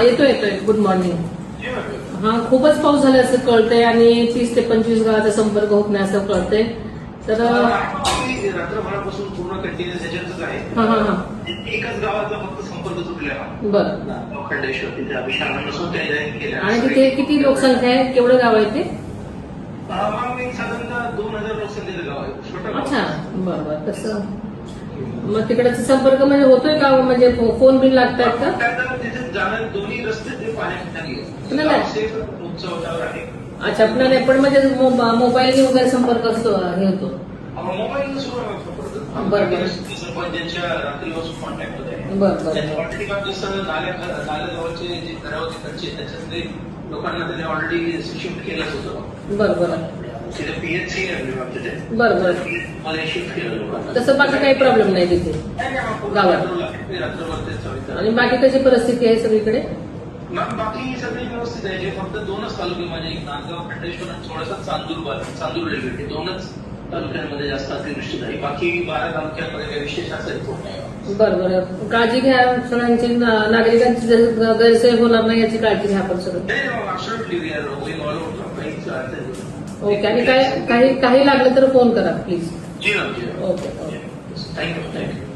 येतोय. Good morning. हा, खूपच पाऊस झाला असं कळतंय आणि 30 ते 25 गावाचा संपर्क होत नाही असं कळतंय. तर रात्रभरापासून पूर्ण कंटिन्युअस ह्याच्यातच आहे. एकाच गावाचा फक्त संपर्क तुटलेला. बरं. खंडेश्वर तिथे अभिषेक नसून त्यांनी केलं. आणि तिथे किती लोकसंख्या आहे? केवढं गाव आहे ते? साधारणतः 2000 लोकसंख्येचं गाव आहे. छोटं. अच्छा, बरं. तसं मग तिकडचा संपर्क म्हणजे होतोय का? म्हणजे फोन बिन लागतात का? तिथे जाणार दोन्ही रस्ते ते पाण्याखाली उंचावर आहे. अच्छा, आपल्याला पण म्हणजे मोबाईल वगैरे संपर्क असतो हे होतो. मोबाईल सरपंचांच्या रात्रीपासून कॉन्टॅक्ट होत आहे. ऑलरेडी जसं नाल्याजवळचे जे घरं होते त्यांचे त्याच्यातले लोकांना त्याने ऑलरेडी शिफ्ट केलंच होतं. बरं. तिथे पीएचसी आहे. बरं. शिफ्ट केलं लोकांना. तसं बाकी काही प्रॉब्लेम नाही तिथे गावात. रात्रभर. आणि बाकी कशी परिस्थिती आहे सगळीकडे? बाकी सगळी व्यवस्थित आहे. जे फक्त 2च तालुके म्हणजे एक नांदगाव, खंडेश्वर आणि थोडासा चांदूर रेल्वे 2च तालुक्यांमध्ये जास्त अतिवृष्टी झाली. बाकी 12 तालुक्यांमध्ये काही विशेष असं होत नाही. बरं. काळजी घ्या सगळ्यांची, नागरिकांची गैरसोय होणार नाही याची काळजी घ्या आपण सगळं. ओके. आणि काही लागलं तर फोन करा प्लीज. जी. ओके. थँक्यू.